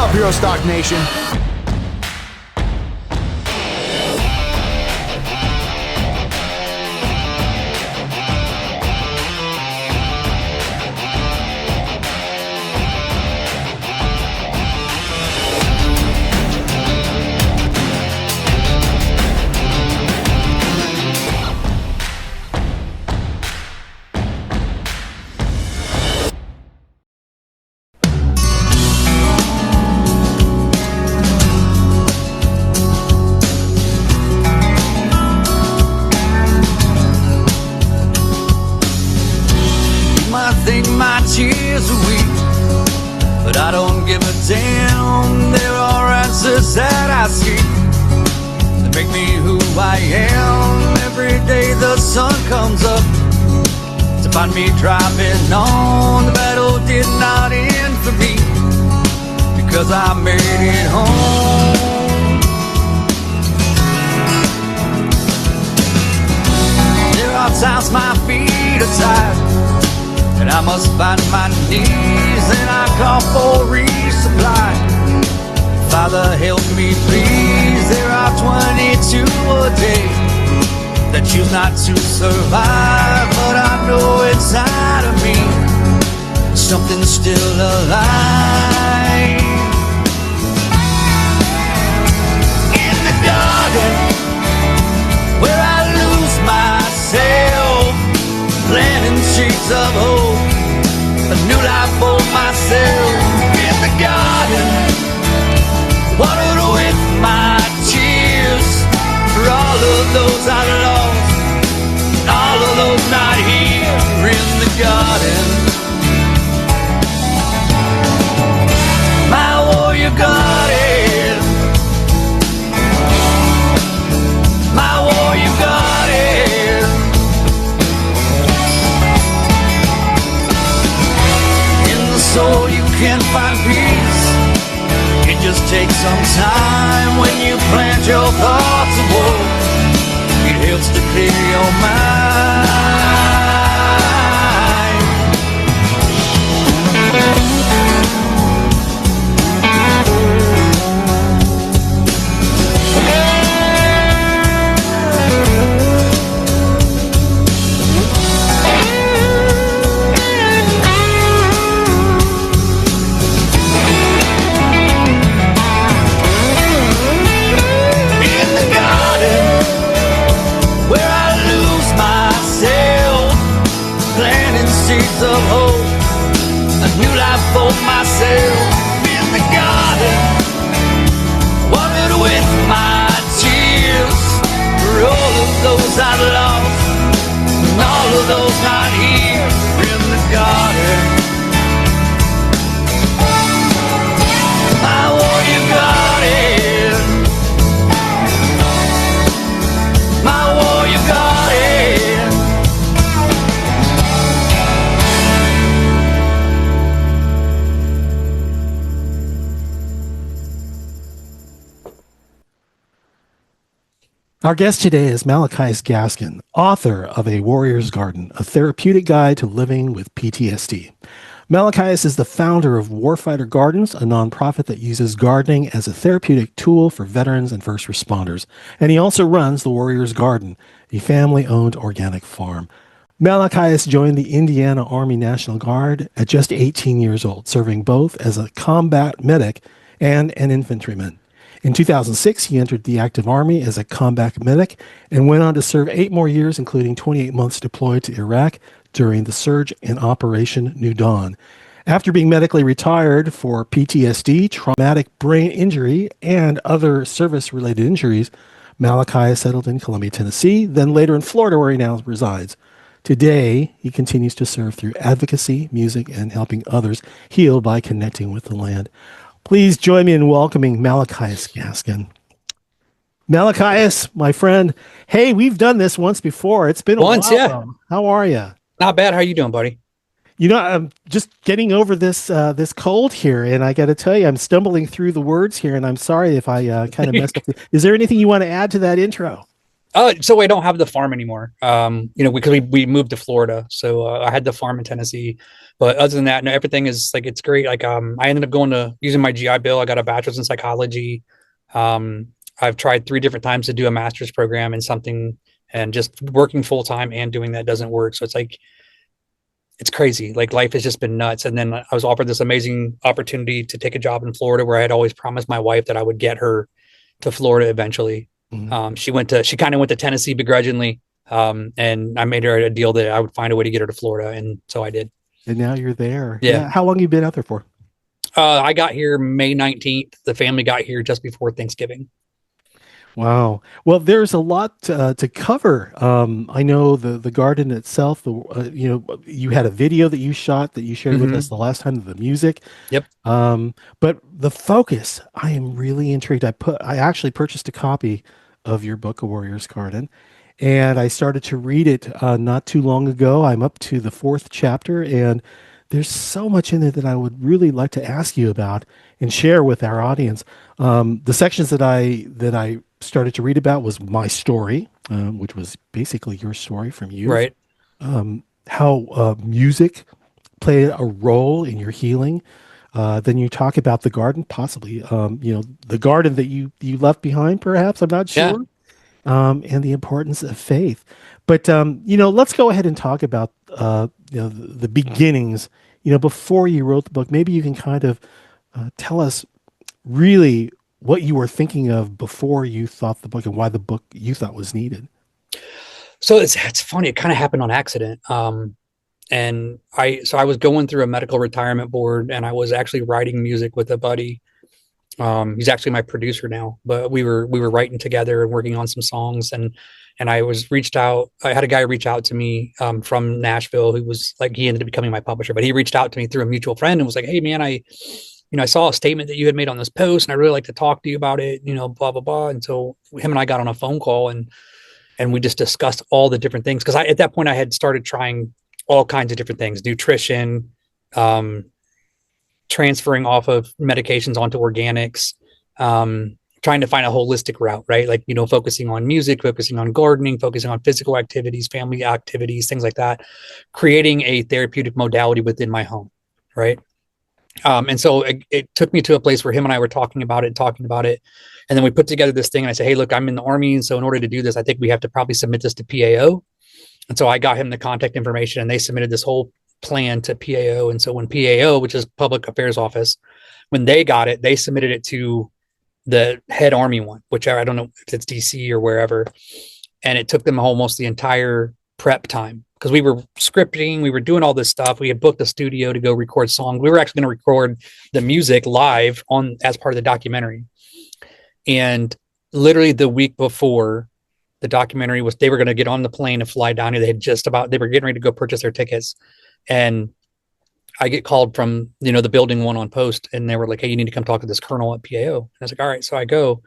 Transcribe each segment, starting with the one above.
up, Hero Stock Nation? My tears are weak, but I don't give a damn. There are answers that I seek that make me who I am. Every day the sun comes up to find me driving on. The battle did not end for me because I made it home. There are times my feet are tired and I must find my knees, and I call for resupply. Father, help me please. There are 22 a day that choose not to survive, but I know inside of me something's still alive. In the garden where I lose myself, planting seeds of hope, a new life for myself. In the garden, watered with my tears, for all of those I lost, all of those not here. In the garden, my warrior garden, my warrior garden. So you can find peace. It just takes some time. When you plant your thoughts of war, it helps to clear your mind. Seeds of hope, a new life for myself. In the garden, watered with my tears, for all of those I lost, and all of those not here. In the garden, my warrior garden, my warrior garden. Our guest today is Malachias Gaskin, author of A Warrior's Garden, a therapeutic guide to living with PTSD. Malachias is the founder of Warfighter Gardens, a nonprofit that uses gardening as a therapeutic tool for veterans and first responders. And he also runs the Warrior's Garden, a family-owned organic farm. Malachias joined the Indiana Army National Guard at just 18 years old, serving both as a combat medic and an infantryman. In 2006, he entered the active army as a combat medic and went on to serve 8 more years, including 28 months deployed to Iraq during the surge in Operation New Dawn. After being medically retired for PTSD, traumatic brain injury, and other service-related injuries, Malachias settled in Columbia, Tennessee, then later in Florida, where he now resides. Today, he continues to serve through advocacy, music, and helping others heal by connecting with the land. Please join me in welcoming Malachias Gaskin. Malachias, my friend, hey, we've done this once before. It's been a while. Yeah. How are you? Not bad. How you doing, buddy? You know, I'm just getting over this cold here, and I got to tell you, I'm stumbling through the words here, and I'm sorry if I kind of messed up. Is there anything you want to add to that intro? So I don't have the farm anymore. Because we moved to Florida, so I had the farm in Tennessee. But other than that, no, everything is like it's great. Like I ended up going to using my GI Bill. I got a bachelor's in psychology. I've tried 3 different times to do a master's program in something, and just working full time and doing that doesn't work. So it's like it's crazy. Like life has just been nuts. And then I was offered this amazing opportunity to take a job in Florida, where I had always promised my wife that I would get her to Florida eventually. She kind of went to Tennessee begrudgingly. And I made her a deal that I would find a way to get her to Florida. And so I did. And now you're there. Yeah. How long have you been out there for? I got here May 19th. The family got here just before Thanksgiving. Wow. Well, there's a lot to cover. I know the garden itself. You had a video that you shot that you shared with us the last time of the music. Yep. But the focus, I am really intrigued. I actually purchased a copy of your book, A Warrior's Garden, and I started to read it not too long ago. I'm up to the 4th chapter, and there's so much in it that I would really like to ask you about and share with our audience. The sections that I started to read about was my story, which was basically your story from you. Right. How music played a role in your healing. Then you talk about the garden, possibly, the garden that you left behind, perhaps, I'm not sure. And the importance of faith. But, let's go ahead and talk about, the beginnings, before you wrote the book. Maybe you can kind of tell us really what you were thinking of before you thought the book, and why the book you thought was needed. So it's funny. It kind of happened on accident. And I was going through a medical retirement board, and I was actually writing music with a buddy. He's actually my producer now, but we were writing together and working on some songs. And I had a guy reach out to me, from Nashville, who was like, he ended up becoming my publisher, but he reached out to me through a mutual friend and was like, "Hey man, I saw a statement that you had made on this post, and I really like to talk to you about it, blah, blah, blah." And so him and I got on a phone call, and we just discussed all the different things. Cause at that point I had started trying all kinds of different things, nutrition, transferring off of medications onto organics, trying to find a holistic route, right? Like, focusing on music, focusing on gardening, focusing on physical activities, family activities, things like that, creating a therapeutic modality within my home. Right. And so it took me to a place where him and I were talking about it. And then we put together this thing, and I said, "Hey, look, I'm in the Army. And so in order to do this, I think we have to probably submit this to PAO." And so I got him the contact information, and they submitted this whole plan to PAO. And so when PAO, which is Public Affairs Office, when they got it, they submitted it to the head Army one, which I don't know if it's DC or wherever. And it took them almost the entire prep time, because we were scripting, we were doing all this stuff. We had booked a studio to go record songs. We were actually going to record the music live as part of the documentary. And literally the week before the documentary they were going to get on the plane and fly down here. They were getting ready to go purchase their tickets. And I get called from, the building one on post, and they were like, "Hey, you need to come talk to this colonel at PAO." And I was like, "All right." So I go,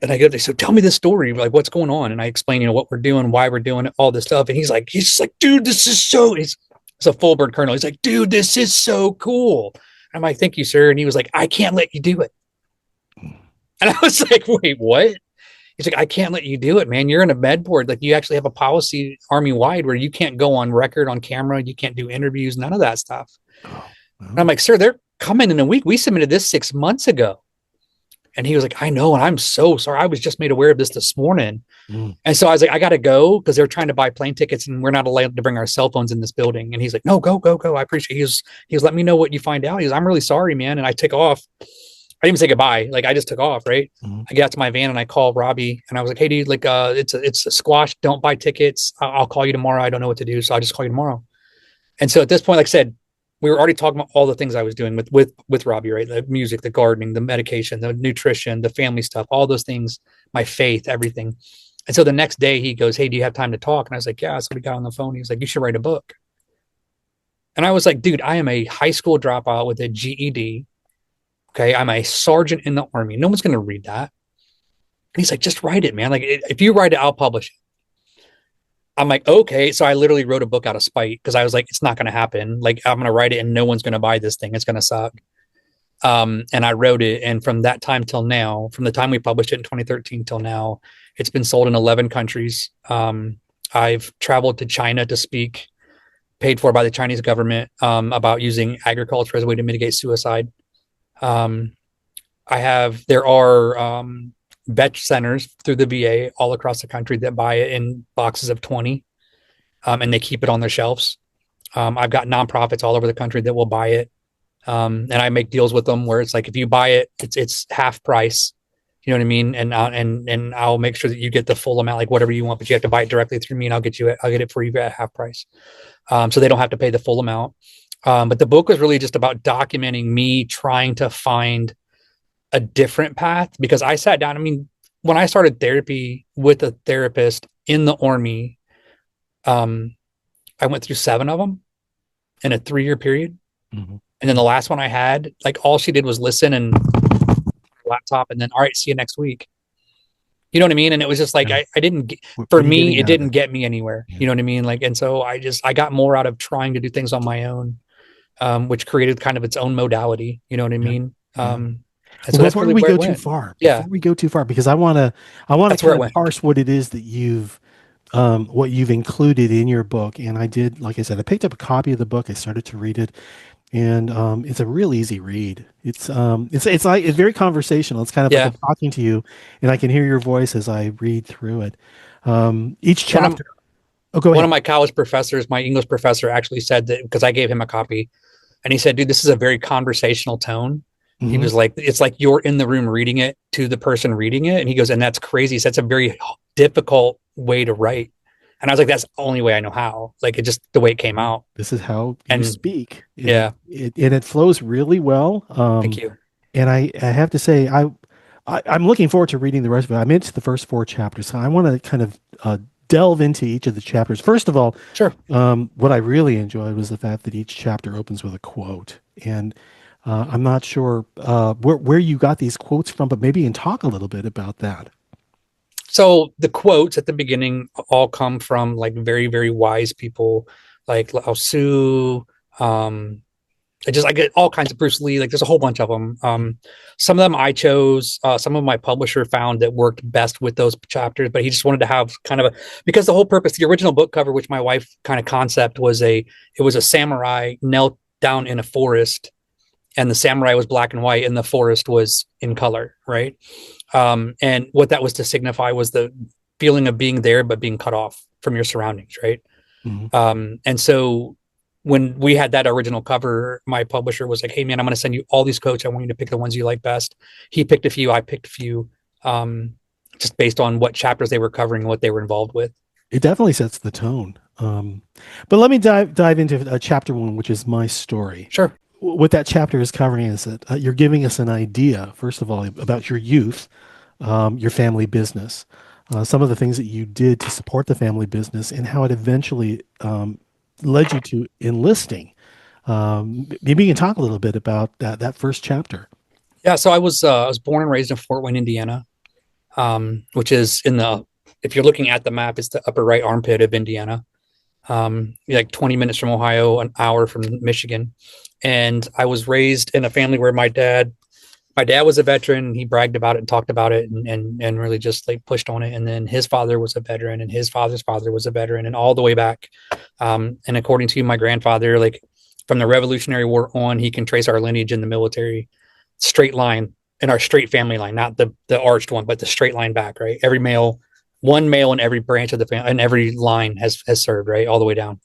and they said, "Tell me this story. Like, what's going on?" And I explain, what we're doing, why we're doing it, all this stuff. And he's just like, "Dude, this is he's a full bird colonel. He's like, "Dude, this is so cool." I'm like, "Thank you, sir." And he was like, "I can't let you do it." And I was like, "Wait, what?" He's like, "I can't let you do it, man. You're in a med board. Like, you actually have a policy Army wide where you can't go on record on camera. You can't do interviews, none of that stuff." And I'm like, "Sir, they're coming in a week. We submitted this 6 months ago." And he was like, "I know. And I'm so sorry. I was just made aware of this morning." And so I was like, "I got to go," because they're trying to buy plane tickets, and we're not allowed to bring our cell phones in this building. And he's like, "No, go. I appreciate it." He was "Let me know what you find out." He was, "I'm really sorry, man." And I took off. I didn't even say goodbye. Like, I just took off. Right. I got to my van, and I called Robbie, and I was like, "Hey dude, like, it's a squash. Don't buy tickets. I'll call you tomorrow. I don't know what to do. So I'll just call you tomorrow." And so at this point, like I said, we were already talking about all the things I was doing with Robbie, right? The music, the gardening, the medication, the nutrition, the family stuff, all those things, my faith, everything. And so the next day he goes, "Hey, do you have time to talk?" And I was like, "Yeah." So we got on the phone. He was like, "You should write a book." And I was like, "Dude, I am a high school dropout with a GED. Okay. I'm a sergeant in the Army. No one's going to read that." And he's like, "Just write it, man. Like, if you write it, I'll publish it." I'm like, "Okay." So I literally wrote a book out of spite, because I was like, it's not going to happen. Like, I'm going to write it and no one's going to buy this thing. It's going to suck. And I wrote it. And from that time till now, from the time we published it in 2013 till now, it's been sold in 11 countries. I've traveled to China to speak, paid for by the Chinese government, about using agriculture as a way to mitigate suicide. There are vet centers through the VA all across the country that buy it in boxes of 20, and they keep it on their shelves. I've got nonprofits all over the country that will buy it. And I make deals with them where it's like, if you buy it, it's half price. You know what I mean? And I'll make sure that you get the full amount, like whatever you want, but you have to buy it directly through me, and I'll get it for you at half price. So they don't have to pay the full amount. But the book was really just about documenting me trying to find a different path, because I sat down. I mean, when I started therapy with a therapist in the Army, I went through 7 of them in a 3-year period. Mm-hmm. And then the last one I had, like, all she did was listen and laptop, and then, all right, see you next week. You know what I mean? And it was just like, I didn't get, for me, it didn't get me anywhere. Yeah. You know what I mean? Like, and so I got more out of trying to do things on my own, which created kind of its own modality. You know what I mean? Yeah. And so that's before we go too far, because I want to kind of parse what it is that you've included in your book. And I did, like I said, I picked up a copy of the book. I started to read it, and it's a real easy read. It's like, it's very conversational. It's kind of like I'm talking to you, and I can hear your voice as I read through it. Each chapter. Go ahead. One of my college professors, my English professor, actually said that, because I gave him a copy, and he said, "Dude, this is a very conversational tone." Mm-hmm. He was like, "It's like you're in the room reading it to the person reading it," and he goes, "And that's crazy. So that's a very difficult way to write." And I was like, "That's the only way I know how. Like, it just the way it came out. This is how you speak." And it flows really well. Thank you. And I have to say, I'm looking forward to reading the rest of it. I'm into the first 4 chapters, so I want to kind of delve into each of the chapters. First of all, sure. What I really enjoyed was the fact that each chapter opens with a quote, and I'm not sure where you got these quotes from, but maybe you can talk a little bit about that. So the quotes at the beginning all come from, like, very, very wise people, like Lao Tzu. I get all kinds of Bruce Lee. Like, there's a whole bunch of them. Some of them I chose. Some of my publisher found that worked best with those chapters, but he just wanted to have kind of because the whole purpose, the original book cover, which my wife kind of concept was it was a samurai knelt down in a forest, and the samurai was black and white, and the forest was in color, right? And what that was to signify was the feeling of being there, but being cut off from your surroundings, right? Mm-hmm. And so when we had that original cover, my publisher was like, "Hey, man, I'm going to send you all these quotes. I want you to pick the ones you like best." He picked a few. I picked a few, just based on what chapters they were covering and what they were involved with. It definitely sets the tone. But let me dive into chapter 1, which is my story. Sure. What that chapter is covering is that you're giving us an idea, first of all, about your youth, your family business, some of the things that you did to support the family business, and how it eventually led you to enlisting. Maybe you can talk a little bit about that first chapter. Yeah, so I was born and raised in Fort Wayne, Indiana, which is if you're looking at the map, it's the upper right armpit of Indiana, like 20 minutes from Ohio, an hour from Michigan. And I was raised in a family where my dad was a veteran. He bragged about it and talked about it and really just, like, pushed on it. And then his father was a veteran, and his father's father was a veteran, and all the way back. And according to my grandfather, like, from the Revolutionary War on, he can trace our lineage in the military, straight line, in our straight family line, not the arched one, but the straight line back, right? One male in every branch of the family, and every line has served, right, all the way down.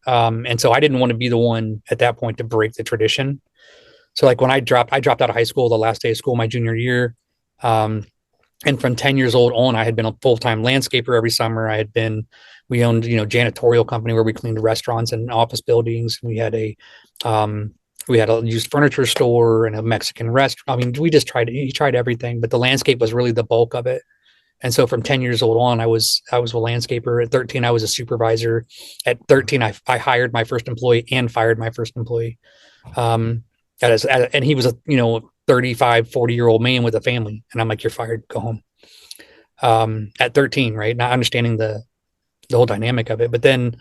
And so I didn't want to be the one at that point to break the tradition. So, like, when I dropped out of high school, the last day of school, my junior year, and from 10 years old on, I had been a full-time landscaper every summer. We owned, janitorial company where we cleaned restaurants and office buildings. We had a used furniture store and a Mexican restaurant. I mean, he tried everything, but the landscape was really the bulk of it. And so from 10 years old on, I was a landscaper. At 13, I was a supervisor. At 13, I hired my first employee and fired my first employee. And he was a 35, 40-year-old man with a family. And I'm like, "You're fired, go home." At 13, right? Not understanding the whole dynamic of it. But then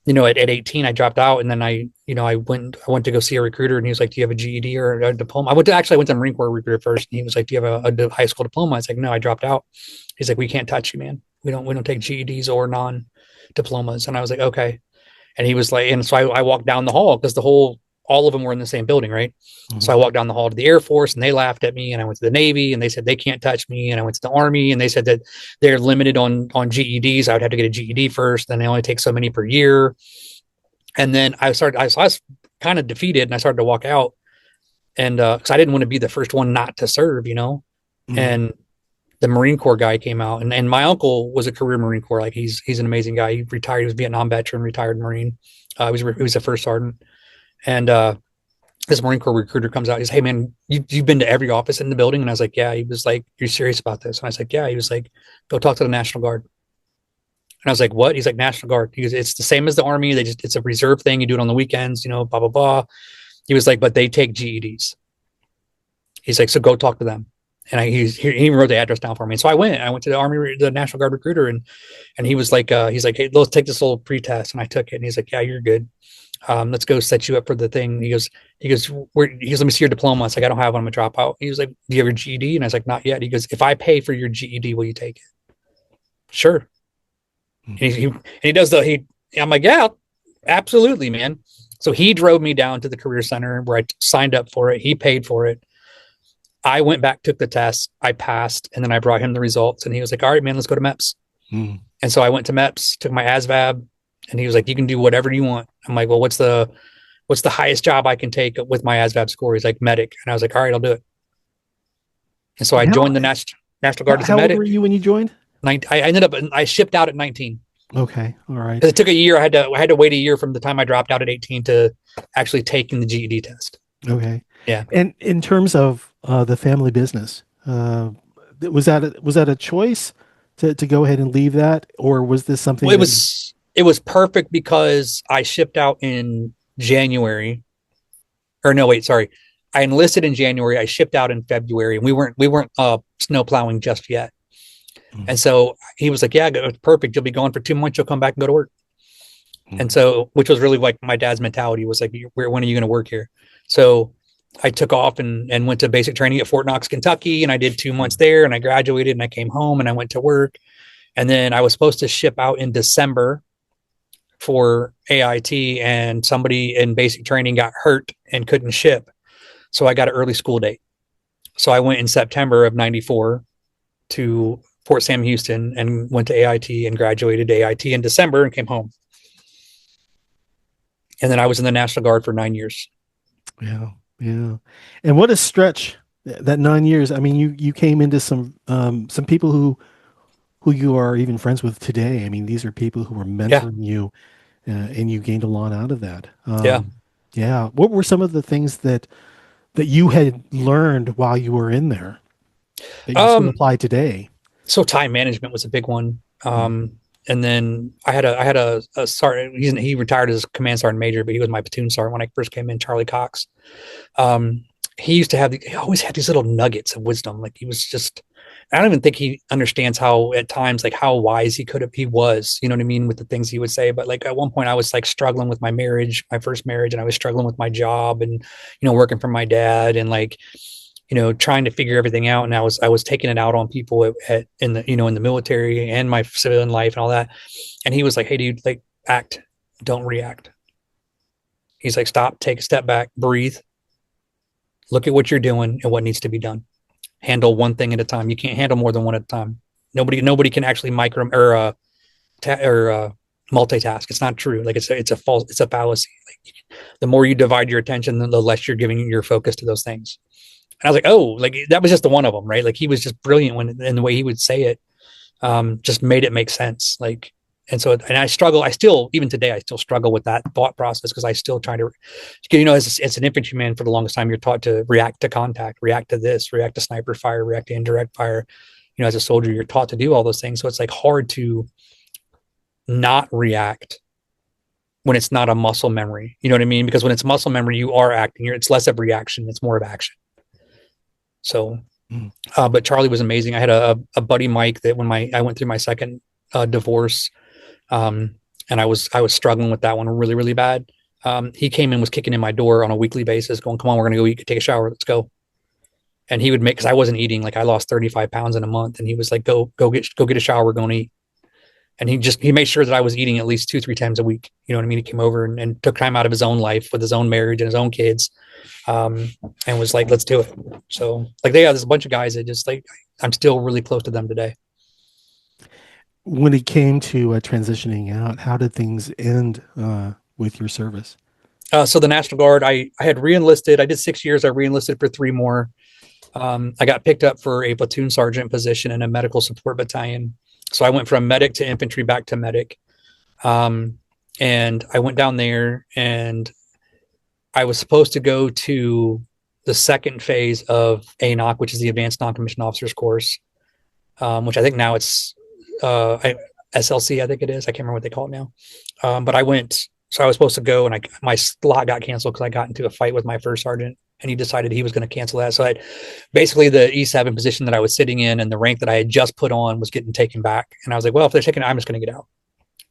at 18, I dropped out, and then I went to go see a recruiter, and he was like, "Do you have a GED or a diploma?" I went to Marine Corps recruiter first, and he was like, "Do you have a high school diploma?" I was like, "No, I dropped out." He's like, "We can't touch you, man. We don't take GEDs or non diplomas." And I was like, "Okay." And he was like, and so I walked down the hall because all of them were in the same building, right? So I walked down the hall to the Air Force, and they laughed at me. And I went to the Navy, and they said they can't touch me. And I went to the Army, and they said that they're limited on GEDs. I would have to get a GED first, then they only take so many per year. And then I was kind of defeated, and I started to walk out, and because I didn't want to be the first one not to serve, And the Marine Corps guy came out, and my uncle was a career Marine Corps. Like he's an amazing guy. He retired. He was a Vietnam veteran, retired Marine. He was a first sergeant, and this Marine Corps recruiter comes out. He's, "Hey man, you've been to every office in the building?" And I was like, "Yeah." He was like, "You're serious about this?" And I was like, "Yeah." He was like, "Go talk to the National Guard." And I was like, "What?" He's like, "National Guard." He goes, "It's the same as the Army. It's a reserve thing. You do it on the weekends, blah, blah, blah." He was like, "But they take GEDs." He's like, "So go talk to them." And he wrote the address down for me. And so I went to the Army, the National Guard recruiter, and he was like, "Hey, let's take this little pretest." And I took it, and he's like, "Yeah, you're good. Let's go set you up for the thing." He goes, "Let me see your diploma." I was like, "I don't have one. I'm a dropout." He was like, "Do you have your GED?" And I was like, "Not yet." He goes, "If I pay for your GED, will you take it?" "Sure." And he does I'm like, "Yeah, absolutely, man." So he drove me down to the career center where I signed up for it. He paid for it. I went back, took the test, I passed, and then I brought him the results, and he was like, "All right, man, let's go to MEPS." And so I went to MEPS, took my ASVAB, and he was like, "You can do whatever you want." I'm like, "Well, what's the highest job I can take with my ASVAB score?" He's like, "Medic." And I was like, "All right, I'll do it." And so I joined the National Guard as a How old medic. were you when you joined? I shipped out at 19. Okay. All right. Because it took a year. I had to wait a year from the time I dropped out at 18 to actually taking the GED test. Okay. Yeah. And in terms of the family business, was that a choice to go ahead and leave that, or was this something Well, it was perfect because I shipped out in January. Or no, wait, sorry. I enlisted in January. I shipped out in February, and we weren't snow plowing just yet. And so he was like, "Yeah, it's perfect. You'll be gone for 2 months. You'll come back and go to work." And so, which was really like my dad's mentality was like, "When are you going to work here?" So I took off and went to basic training at Fort Knox, Kentucky, and I did 2 months there, and I graduated, and I came home, and I went to work, and then I was supposed to ship out in December for AIT, and somebody in basic training got hurt and couldn't ship, so I got an early school date. So I went in September of '94 to Fort Sam Houston and went to AIT and graduated AIT in December and came home. And then I was in the National Guard for 9 years. Yeah, yeah. And what a stretch that 9 years. I mean, you came into some people who you are even friends with today. I mean, these are people who were mentoring you, and you gained a lot out of that. Yeah. What were some of the things that you had learned while you were in there that you still apply today? So time management was a big one. And then I had a sergeant. He retired as command sergeant major, but he was my platoon sergeant when I first came in, Charlie Cox. He always had these little nuggets of wisdom. Like he was just, I don't even think he understands how at times, like how wise he was, you know what I mean? With the things he would say. But like at one point I was like struggling with my first marriage, and I was struggling with my job and, working for my dad and like, trying to figure everything out. And I was taking it out on people in the military and my civilian life and all that. And he was like, "Hey dude, like act, don't react." He's like, "Stop, take a step back, breathe, look at what you're doing and what needs to be done. Handle one thing at a time. You can't handle more than one at a time. Nobody can actually multitask. It's not true. Like it's a fallacy. Like the more you divide your attention, the less you're giving your focus to those things." And I was like, "Oh, like that was just the one of them, right?" Like he was just brilliant in the way he would say it, just made it make sense. Like, and I struggle. Even today, I still struggle with that thought process because I still try to, as an infantryman for the longest time, you're taught to react to contact, react to this, react to sniper fire, react to indirect fire. As a soldier, you're taught to do all those things. So it's like hard to not react when it's not a muscle memory. You know what I mean? Because when it's muscle memory, you are acting. It's less of reaction. It's more of action. So, but Charlie was amazing. I had a buddy, Mike, that when I went through my second divorce, and I was struggling with that one really, really bad. He came in, was kicking in my door on a weekly basis, going, "Come on, we're gonna go eat, take a shower, let's go." And he would make, because I wasn't eating, like I lost 35 pounds in a month, and he was like, go get a shower, we're going to eat. And he made sure that I was eating at least 2-3 times a week. You know what I mean? He came over and took time out of his own life with his own marriage and his own kids, and was like, let's do it. So like there's a bunch of guys that just like, I'm still really close to them today. When it came to transitioning out, how did things end with your service? So the National Guard, I had reenlisted. I did 6 years. I reenlisted for 3 more. I got picked up for a platoon sergeant position in a medical support battalion. So I went from medic to infantry back to medic. And I went down there, and I was supposed to go to the second phase of ANOC, which is the Advanced Non-Commissioned Officers course, which I think now it's SLC, I think it is. I can't remember what they call it now. But I went, so I was supposed to go, and my slot got canceled because I got into a fight with my first sergeant, and he decided he was going to cancel that. So basically the E7 position that I was sitting in and the rank that I had just put on was getting taken back. And I was like, well, if they're taking it, I'm just going to get out.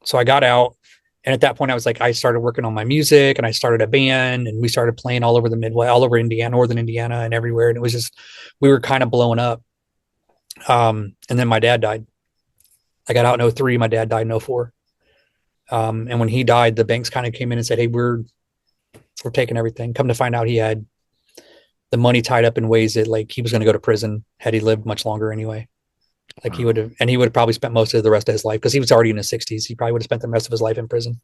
So I got out. And at that point, I was like, I started working on my music, and I started a band, and we started playing all over the Midwest, all over Indiana, northern Indiana, and everywhere. And it was just, we were kind of blowing up. And then my dad died. I got out in 2003. My dad died in 2004. And when he died, the banks kind of came in and said, hey, we're taking everything. Come to find out, he had the money tied up in ways that like he was going to go to prison had he lived much longer anyway. Like he would have probably spent most of the rest of his life, because he was already in his 60s. He probably would have spent the rest of his life in prison.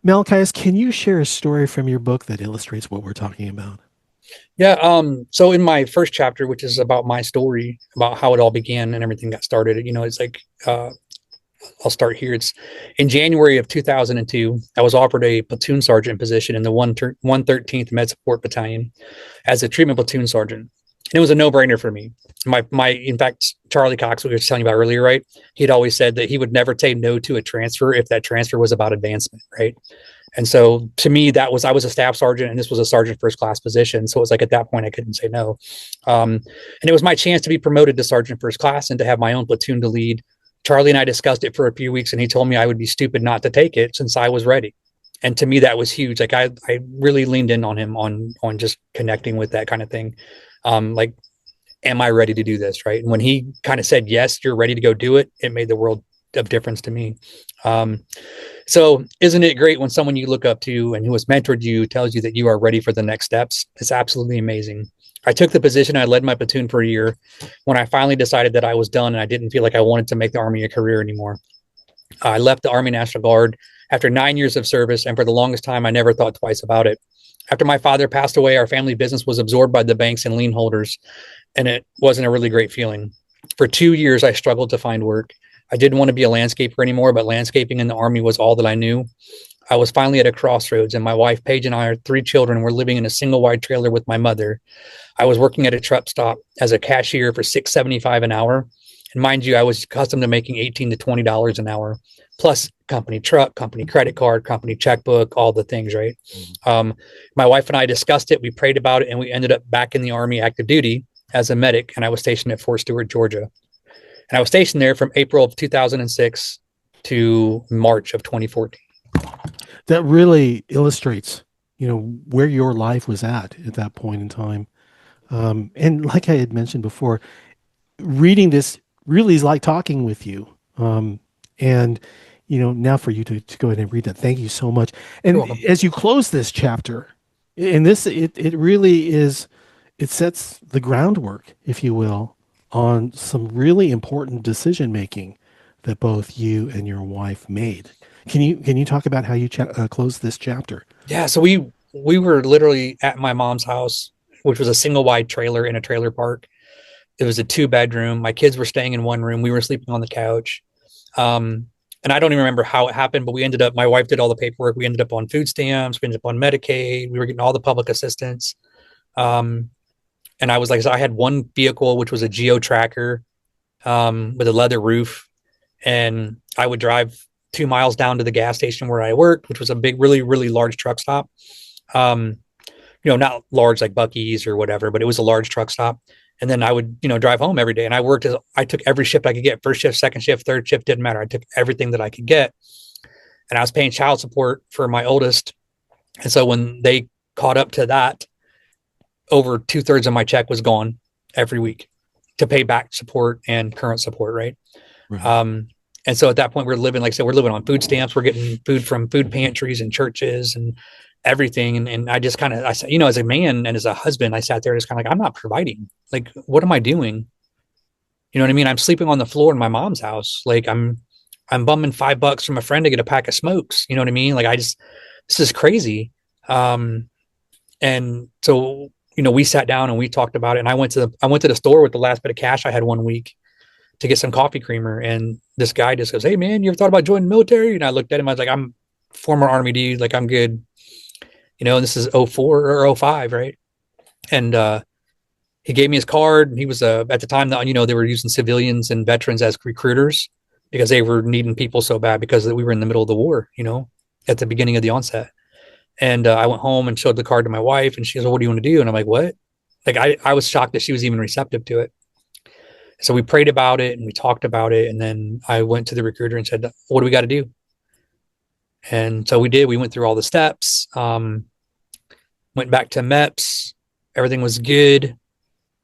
Malachias, can you share a story from your book that illustrates what we're talking about? Yeah. So in my first chapter, which is about my story, about how it all began and everything got started, you know, it's like, I'll start here. It's in January of 2002. I was offered a platoon sergeant position in the 113th Med Support Battalion as a treatment platoon sergeant. And it was a no-brainer for me. In fact, Charlie Cox, we were telling you about earlier, right? He'd always said that he would never say no to a transfer if that transfer was about advancement, right? And so to me, I was a staff sergeant, and this was a sergeant first class position. So it was like, at that point, I couldn't say no. And it was my chance to be promoted to sergeant first class and to have my own platoon to lead. Charlie and I discussed it for a few weeks, and he told me I would be stupid not to take it since I was ready. And to me, that was huge. Like I really leaned in on him on just connecting with that kind of thing. Like, am I ready to do this? Right. And when he kind of said, yes, you're ready to go do it, it made the world of difference to me. So isn't it great when someone you look up to and who has mentored you tells you that you are ready for the next steps? It's absolutely amazing. I took the position. I led my platoon for a year. When I finally decided that I was done and I didn't feel like I wanted to make the Army a career anymore, I left the Army National Guard after 9 years of service. And for the longest time, I never thought twice about it. After my father passed away, our family business was absorbed by the banks and lien holders, and it wasn't a really great feeling. For 2 years, I struggled to find work. I didn't want to be a landscaper anymore, but landscaping in the Army was all that I knew. I was finally at a crossroads, and my wife, Paige, and I, our 3 children, were living in a single wide trailer with my mother. I was working at a truck stop as a cashier for $6.75 an hour. And mind you, I was accustomed to making $18 to $20 an hour, plus company truck, company credit card, company checkbook, all the things, right? Mm-hmm. My wife and I discussed it. We prayed about it, and we ended up back in the Army active duty as a medic, and I was stationed at Fort Stewart, Georgia. And I was stationed there from April of 2006 to March of 2014. That really illustrates, where your life was at that point in time. And like I had mentioned before, reading this really is like talking with you. And, now for you to go ahead and read that. Thank you so much. And as you close this chapter, and this, it really is, it sets the groundwork, if you will, on some really important decision making that both you and your wife made. Can you talk about how you closed this chapter? Yeah. So we were literally at my mom's house, which was a single wide trailer in a trailer park. It was a 2-bedroom. My kids were staying in one room. We were sleeping on the couch. And I don't even remember how it happened, but my wife did all the paperwork. We ended up on food stamps. We ended up on Medicaid. We were getting all the public assistance. And I was like, so I had one vehicle, which was a Geo tracker, with a leather roof. And I would drive 2 miles down to the gas station where I worked, which was a big, really, really large truck stop. Not large like Buc-ee's or whatever, but it was a large truck stop. And then I would, drive home every day. And I took every shift I could get, first shift, second shift, third shift, didn't matter. I took everything that I could get. and I was paying child support for my oldest. And so when they caught up to that, over 2/3 of my check was gone every week to pay back support and current support. Right. Right. And so at that point, we're living, like I said, we're living on food stamps. We're getting food from food pantries and churches and everything. And I just kind of, I said, as a man and as a husband, I sat there and just kind of like, I'm not providing. Like, what am I doing? You know what I mean? I'm sleeping on the floor in my mom's house. Like I'm bumming $5 from a friend to get a pack of smokes. You know what I mean? Like this is crazy. And so, we sat down and we talked about it. And I went to the store with the last bit of cash I had one week to get some coffee creamer. And this guy just goes, "Hey man, you ever thought about joining the military?" And I looked at him. I was like, "I'm former Army dude. Like I'm good." And this is 04 or 05. Right. And, he gave me his card. And he was, at the time that, they were using civilians and veterans as recruiters because they were needing people so bad because we were in the middle of the war, at the beginning of the onset. And, I went home and showed the card to my wife and she goes, "Well, what do you want to do?" And I'm like, "What?" Like, I was shocked that she was even receptive to it. So we prayed about it and we talked about it. And then I went to the recruiter and said, "What do we got to do?" And so we did. We went through all the steps, went back to MEPS. Everything was good.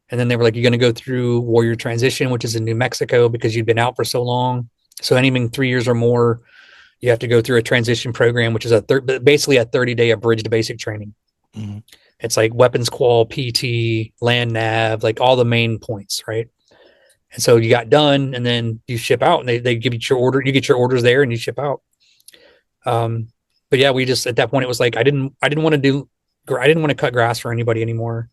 And then they were like, "You're going to go through warrior transition, which is in New Mexico because you'd been out for so long. So anything 3 years or more, you have to go through a transition program, which is basically a 30-day abridged basic training." Mm-hmm. It's like weapons qual, PT, land nav, like all the main points, right? And so you got done and then you ship out and they give you your order. You get your orders there and you ship out. But yeah, we just, at that point, it was like, I didn't want to cut grass for anybody anymore.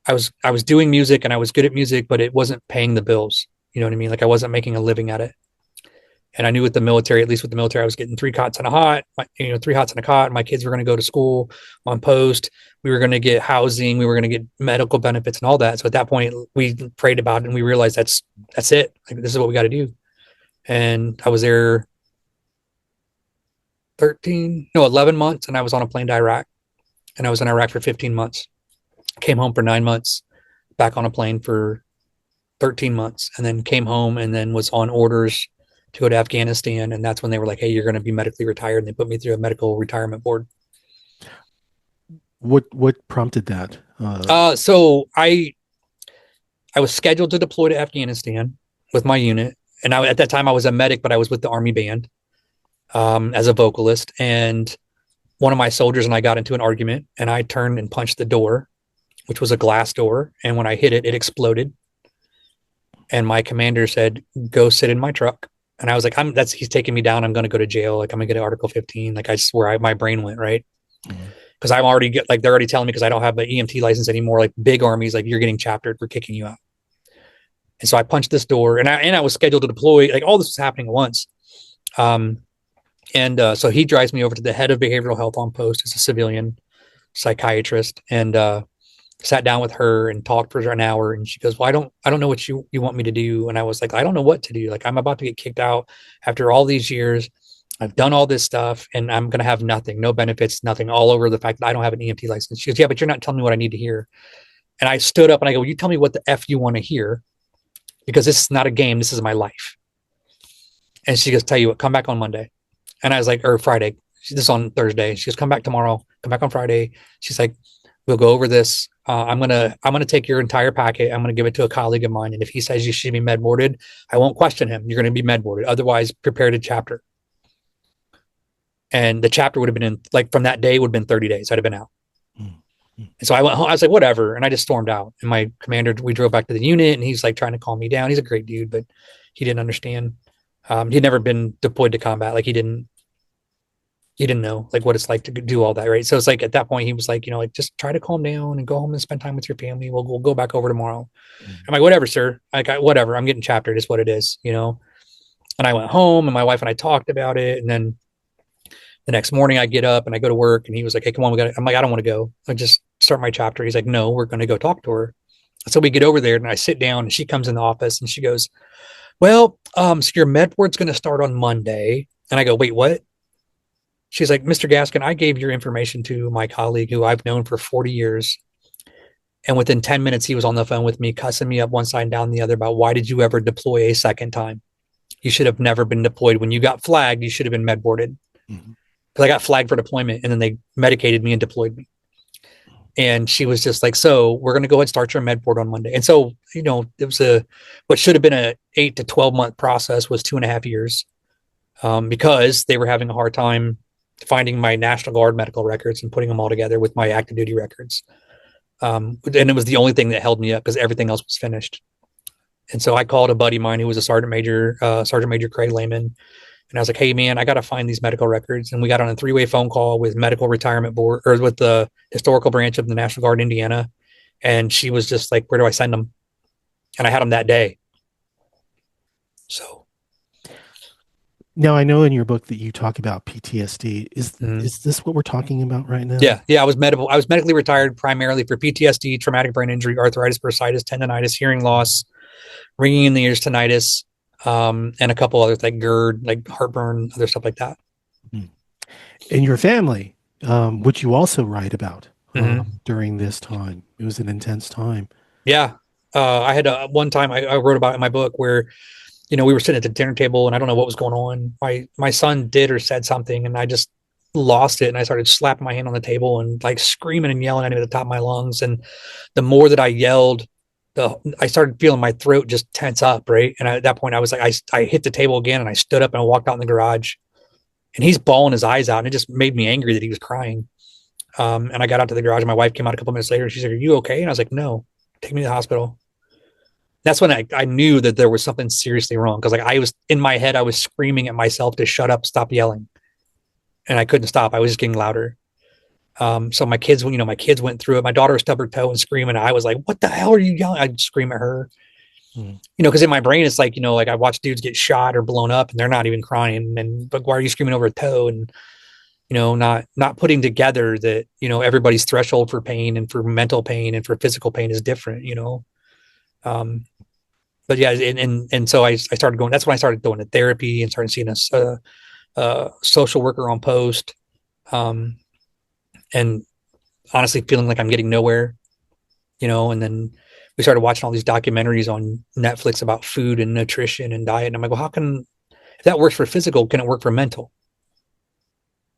I was doing music and I was good at music, but it wasn't paying the bills. You know what I mean? Like I wasn't making a living at it. And I knew with the military, at least with the military, I was getting 3 cots and a hot, 3 hots and a cot. My kids were going to go to school on post. We were going to get housing. We were going to get medical benefits and all that. So at that point, we prayed about it and we realized that's it. Like, this is what we got to do. And I was there 11 months, and I was on a plane to Iraq. And I was in Iraq for 15 months. Came home for 9 months, back on a plane for 13 months, and then came home and then was on orders to go to Afghanistan. And that's when they were like, "Hey, you're going to be medically retired." And they put me through a medical retirement board. What prompted that? So I was scheduled to deploy to Afghanistan with my unit. And at that time I was a medic, but I was with the Army band, as a vocalist. And one of my soldiers and I got into an argument and I turned and punched the door, which was a glass door. And when I hit it, it exploded. And my commander said, "Go sit in my truck." And I was like, he's taking me down. I'm going to go to jail. Like I'm gonna get an Article 15. Like I swear my brain went right. Cause I'm already they're already telling me, cause I don't have an EMT license anymore. Like big armies, like you're getting chaptered, we're kicking you out. And so I punched this door and I was scheduled to deploy. Like all this was happening at once. So he drives me over to the head of behavioral health on post as a civilian psychiatrist, and sat down with her and talked for an hour. And she goes, "Well, I don't know what you want me to do." And I was like, "I don't know what to do. Like I'm about to get kicked out after all these years. I've done all this stuff and I'm going to have nothing, no benefits, nothing, all over the fact that I don't have an EMT license." She goes, "Yeah, but you're not telling me what I need to hear." And I stood up and I go, "You tell me what the F you want to hear, because this is not a game. This is my life." And she goes, "Tell you what, come back on Monday." And I was like, or Friday. This is on Thursday. She goes, "Come back tomorrow. Come back on Friday." She's like, "We'll go over this. I'm gonna take your entire packet. I'm gonna give it to a colleague of mine. And if he says you should be med boarded, I won't question him. You're gonna be med boarded. Otherwise, prepare to chapter." And the chapter would have been in, like, from that day would have been 30 days. I'd have been out. Mm-hmm. And so I went home. I was like, whatever. And I just stormed out. And my commander, we drove back to the unit and he's like trying to calm me down. He's a great dude, but he didn't understand. He'd never been deployed to combat. Like he didn't know like what it's like to do all that. Right. So it's like, at that point he was like, like, just try to calm down and go home and spend time with your family. We'll go back over tomorrow. Mm-hmm. I'm like, "Whatever, sir. Like, whatever. I'm getting chaptered. It's what it is, And I went home and my wife and I talked about it. And then the next morning I get up and I go to work and he was like, "Hey, come on, I'm like, "I don't want to go. I just start my chapter." He's like, "No, we're going to go talk to her." So we get over there and I sit down and she comes in the office and she goes, "Well, so your med board's going to start on Monday." And I go, "Wait, what?" She's like, "Mr. Gaskin, I gave your information to my colleague who I've known for 40 years. And within 10 minutes, he was on the phone with me, cussing me up one side and down the other about why did you ever deploy a second time? You should have never been deployed. When you got flagged, you should have been med boarded. Mhm. because I got flagged for deployment, and then they medicated me and deployed me. And she was just like, so we're going to go ahead and start your med board on Monday. And so, it was what should have been a 8 to 12 month process was 2.5 years, because they were having a hard time finding my National Guard medical records and putting them all together with my active duty records. And it was the only thing that held me up because everything else was finished. And so I called a buddy of mine who was a Sergeant Major Craig Lehman. And I was like, hey, man, I got to find these medical records. And we got on a 3-way phone call with medical retirement board, or with the historical branch of the National Guard in Indiana. And she was just like, where do I send them? And I had them that day. So. Now, I know in your book that you talk about PTSD. Is this what we're talking about right now? Yeah. Yeah. I was medically retired primarily for PTSD, traumatic brain injury, arthritis, bursitis, tendonitis, hearing loss, ringing in the ears, tinnitus, and a couple others like GERD, like heartburn, other stuff like that. In your family, which you also write about during this time. It was an intense time. Yeah. I had one time I wrote about in my book where, we were sitting at the dinner table and I don't know what was going on. My son did or said something and I just lost it. And I started slapping my hand on the table and like screaming and yelling at him at the top of my lungs. And the more that I yelled, I started feeling my throat just tense up. Right. And at that point I was like, I hit the table again and I stood up and I walked out in the garage and he's bawling his eyes out. And it just made me angry that he was crying. And I got out to the garage and my wife came out a couple minutes later and she's like, are you okay? And I was like, no, take me to the hospital. That's when I knew that there was something seriously wrong. Cause like I was in my head, I was screaming at myself to shut up, stop yelling. And I couldn't stop. I was just getting louder. So my kids went through it. My daughter stubbed her toe and screaming. I was like, what the hell are you yelling? I'd scream at her, cause in my brain, it's like, like I watch dudes get shot or blown up and they're not even crying. But why are you screaming over a toe? And, not putting together that, everybody's threshold for pain and for mental pain and for physical pain is different, but yeah, and so I started going. That's when I started going to therapy and started seeing a social worker on post, and honestly feeling like I'm getting nowhere, And then we started watching all these documentaries on Netflix about food and nutrition and diet. And I'm like, well, if that works for physical, can it work for mental?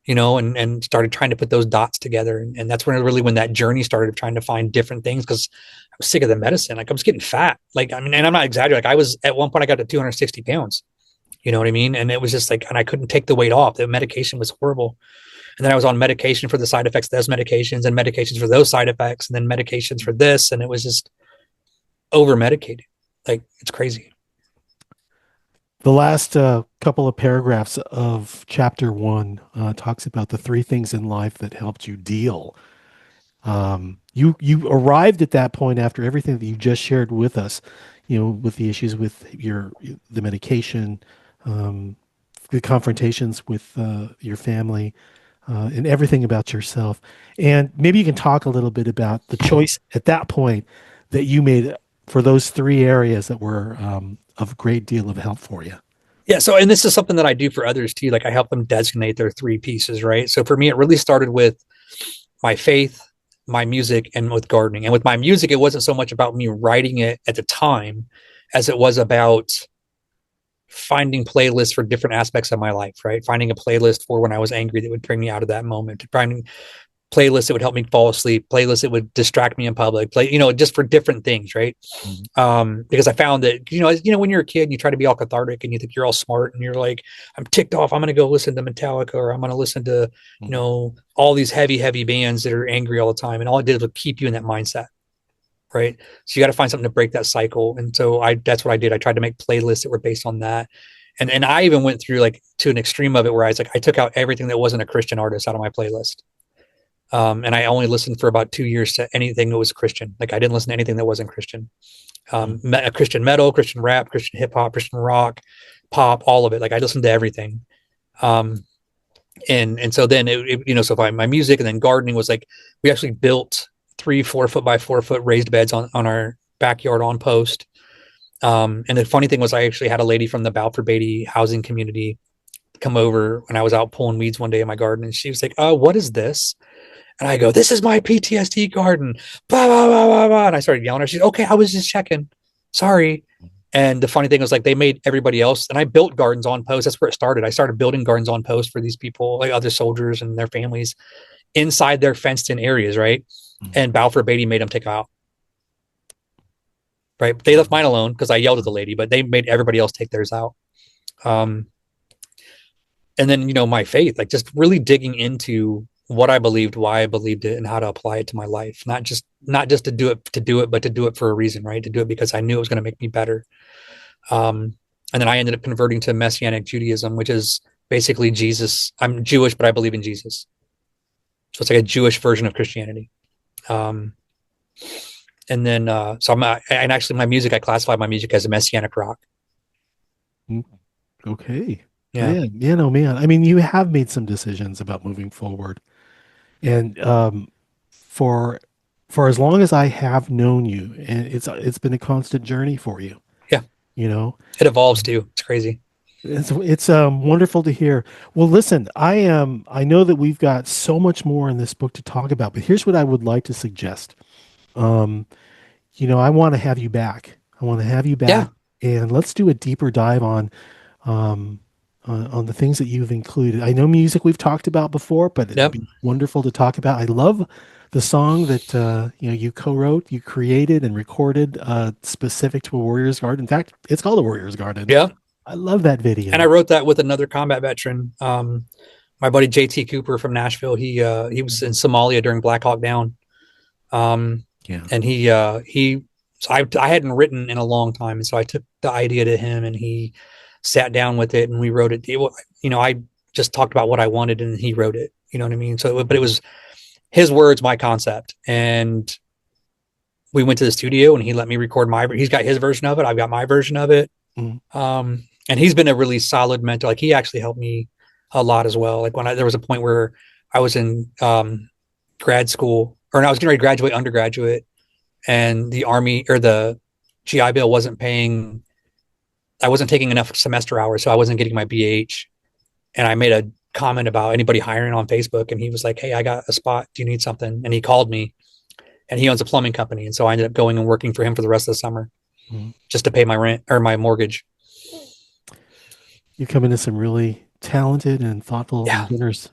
And started trying to put those dots together. And that's when that journey started of trying to find different things because I was sick of the medicine. Like I was getting fat. Like, I mean, and I'm not exaggerating. Like I was at one point, I got to 260 pounds, you know what I mean? And it was just like, and I couldn't take the weight off. The medication was horrible. And then I was on medication for the side effects of those medications and medications for those side effects and then medications for this. And it was just over medicated. Like it's crazy. The last couple of paragraphs of chapter 1 talks about the 3 things in life that helped you deal. You arrived at that point after everything that you just shared with us, with the issues with the medication, the confrontations with your family, and everything about yourself. And maybe you can talk a little bit about the choice at that point that you made for those 3 areas that were of a great deal of help for you. Yeah. So, and this is something that I do for others too. Like I help them designate their 3 pieces, right? So for me, it really started with my faith, my music, and with gardening. And with my music, it wasn't so much about me writing it at the time as it was about finding playlists for different aspects of my life, right? Finding a playlist for when I was angry that would bring me out of that moment, finding playlists that would help me fall asleep, playlists that would distract me in public, just for different things, right? Because I found that, when you're a kid and you try to be all cathartic and you think you're all smart and you're like, I'm ticked off, I'm going to go listen to Metallica or I'm going to listen to, all these heavy bands that are angry all the time. And all it did was keep you in that mindset, right? So you got to find something to break that cycle. And so that's what I did. I tried to make playlists that were based on that. And I even went through like to an extreme of it where I was like, I took out everything that wasn't a Christian artist out of my playlist. And I only listened for about 2 years to anything that was Christian. Like I didn't listen to anything that wasn't Christian. Christian metal, Christian rap, Christian hip hop, Christian rock, pop, all of it. Like I listened to everything. And so then so my music and then gardening was like, we actually built 3 4-foot by 4-foot raised beds on our backyard on post. And the funny thing was I actually had a lady from the Balfour Beatty housing community come over when I was out pulling weeds one day in my garden. And she was like, what is this? And I go, this is my PTSD garden. Blah, blah, blah, blah, blah. And I started yelling at her. She's okay. I was just checking. Sorry. And the funny thing was, like, they made everybody else, and I built gardens on post. That's where it started. I started building gardens on post for these people, like other soldiers and their families, inside their fenced in areas, right? And Balfour Beatty made them take them out. Right. They left mine alone because I yelled at the lady, but they made everybody else take theirs out. And then, my faith, like just really digging into what I believed, why I believed it, and how to apply it to my life. Not just to do it, but to do it for a reason, right? To do it because I knew it was going to make me better. And then I ended up converting to Messianic Judaism, which is basically Jesus. I'm Jewish, but I believe in Jesus. So it's like a Jewish version of Christianity. And then, so and actually my music, I classify my music as a Messianic rock. Okay. Yeah. Man. I mean, you have made some decisions about moving forward. And for as long as I have known you, and it's been a constant journey for you. Yeah. It evolves too. It's crazy. It's wonderful to hear. Well, listen, I know that we've got so much more in this book to talk about, but here's what I would like to suggest. I want to have you back. Yeah. And let's do a deeper dive on the things that you've included. I know music we've talked about before, but it'd be wonderful to talk about. I love the song that you co-wrote, you created and recorded specific to a Warrior's Garden. In fact, it's called a Warrior's Garden. Yeah. I love that video. And I wrote that with another combat veteran. My buddy JT Cooper from Nashville. He was in Somalia during Black Hawk Down. And so I hadn't written in a long time, and so I took the idea to him, and he sat down with it, and we wrote it. I just talked about what I wanted, and he wrote it. You know what I mean? So, but it was his words, my concept, and we went to the studio, and he let me record he's got his version of it. I've got my version of it. Mm-hmm. And he's been a really solid mentor. Like, he actually helped me a lot as well. Like, there was a point where I was in grad school, or I was getting ready to graduate undergraduate, and the Army or the GI Bill wasn't paying. I wasn't taking enough semester hours, so I wasn't getting my BH. And I made a comment about anybody hiring on Facebook, and he was like, "Hey, I got a spot. Do you need something?" And he called me, and he owns a plumbing company, and so I ended up going and working for him for the rest of the summer, just to pay my rent or my mortgage. You come into some really talented and thoughtful individuals,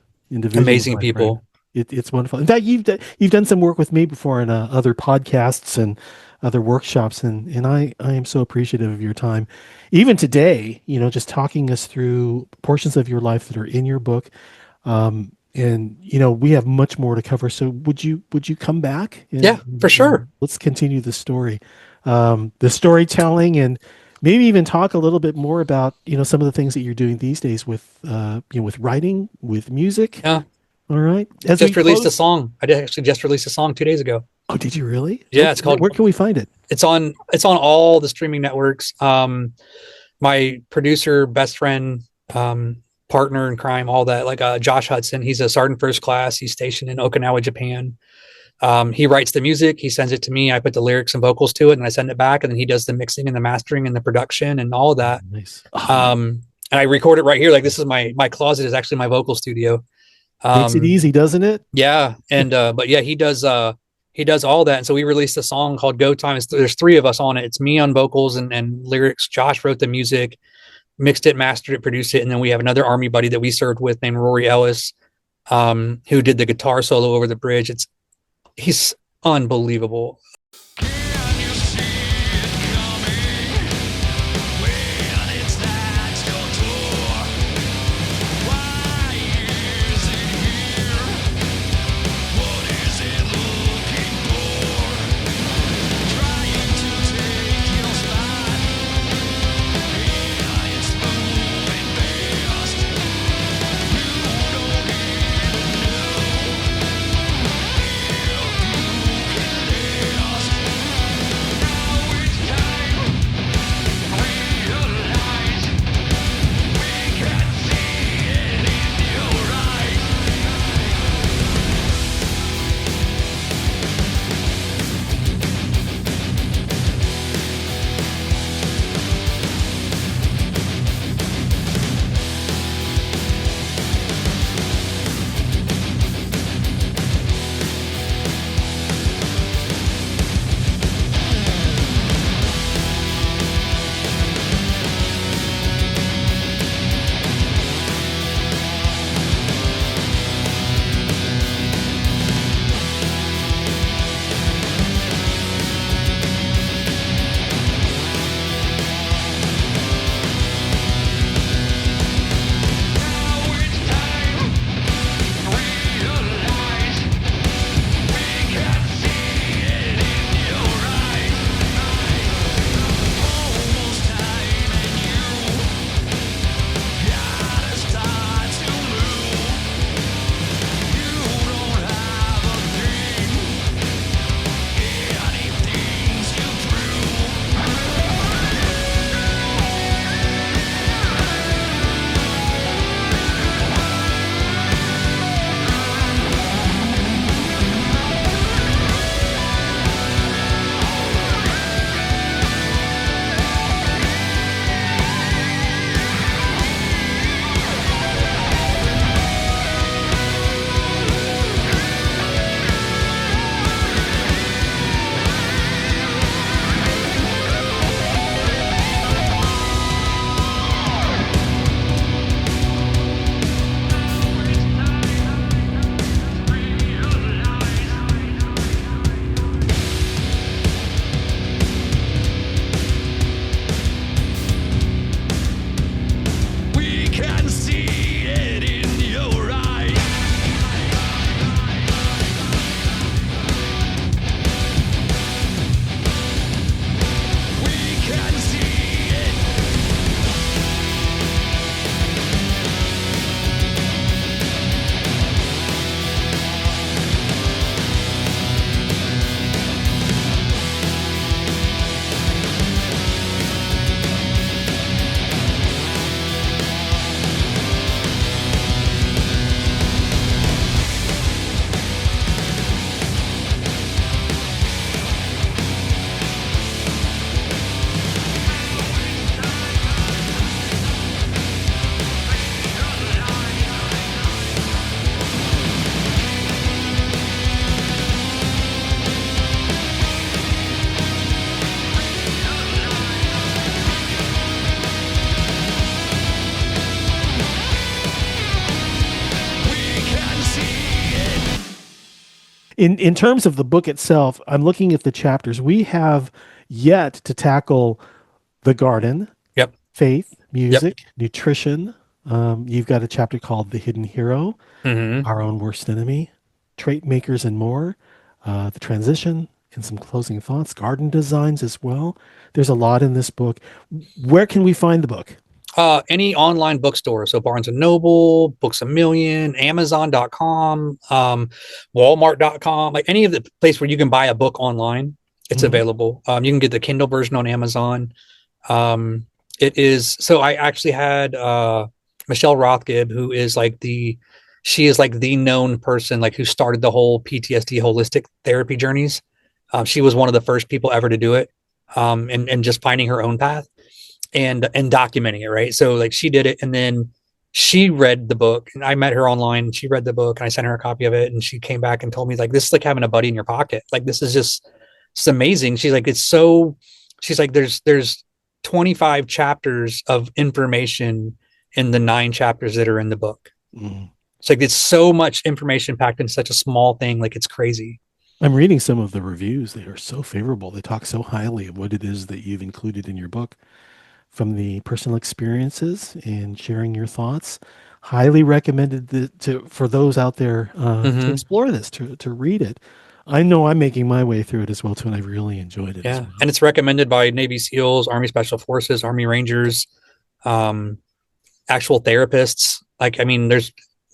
amazing people. It's wonderful. In fact, you've done some work with me before in other podcasts and other workshops, and I am so appreciative of your time. Even today, just talking us through portions of your life that are in your book. And we have much more to cover. So would you come back? Yeah, for sure. Let's continue the story, the storytelling, and maybe even talk a little bit more about, some of the things that you're doing these days with, with writing, with music. Yeah. All right. Just released a song. I did actually just released a song 2 days ago. Oh, did you really? Yeah. It's called, where can we find it? It's on all the streaming networks. My producer, best friend, partner in crime, all that, like Josh Hudson, he's a sergeant first class. He's stationed in Okinawa, Japan. He writes the music, he sends it to me, I put the lyrics and vocals to it, and I send it back, and then he does the mixing and the mastering and the production and all of that. Nice. And I record it right here. Like, this is my closet is actually my vocal studio. Makes it easy, doesn't it? Yeah. And but yeah, he does all that. And so we released a song called Go Time. There's 3 of us on it. It's me on vocals and lyrics. Josh wrote the music, mixed it, mastered it, produced it, and then we have another Army buddy that we served with named Rory Ellis, who did the guitar solo over the bridge. He's unbelievable. In terms of the book itself, I'm looking at the chapters. We have yet to tackle the garden, Yep. faith, Yep. music, nutrition. You've got a chapter called The Hidden Hero, Mm-hmm. Our Own Worst Enemy, Trait Makers and More, the transition, and some closing thoughts, garden designs as well. There's a lot in this book. Where can we find the book? Any online bookstore. So Barnes and Noble, Books a Million, Amazon.com, Walmart.com, like any of the place where you can buy a book online, it's Mhm. available. You can get the Kindle version on Amazon. It is, so I actually had Michelle Rothgib, who is she is like the known person, like who started the whole PTSD holistic therapy journeys. She was one of the first people ever to do it. And just finding her own path and documenting it, right? So like she did it, and then she read the book, and I met her online. She read the book, and I sent her a copy of it, and she came back and told me like, this is like having a buddy in your pocket. Like this is just it's amazing. She's like, it's so. She's like, there's 25 chapters of information in the 9 chapters that are in the book. Mm. It's like it's so much information packed in such a small thing. Like it's crazy. I'm reading some of the reviews. They are so favorable. They talk so highly of what it is that you've included in your book from the personal experiences and sharing your thoughts. Highly recommended for those out there to Mm-hmm. explore this, to read it. I know I'm making my way through it as well too, and I really enjoyed it as Yeah, well. and it's recommended by Navy SEALs, Army Special Forces, Army Rangers, um, actual therapists. Like, I mean, there's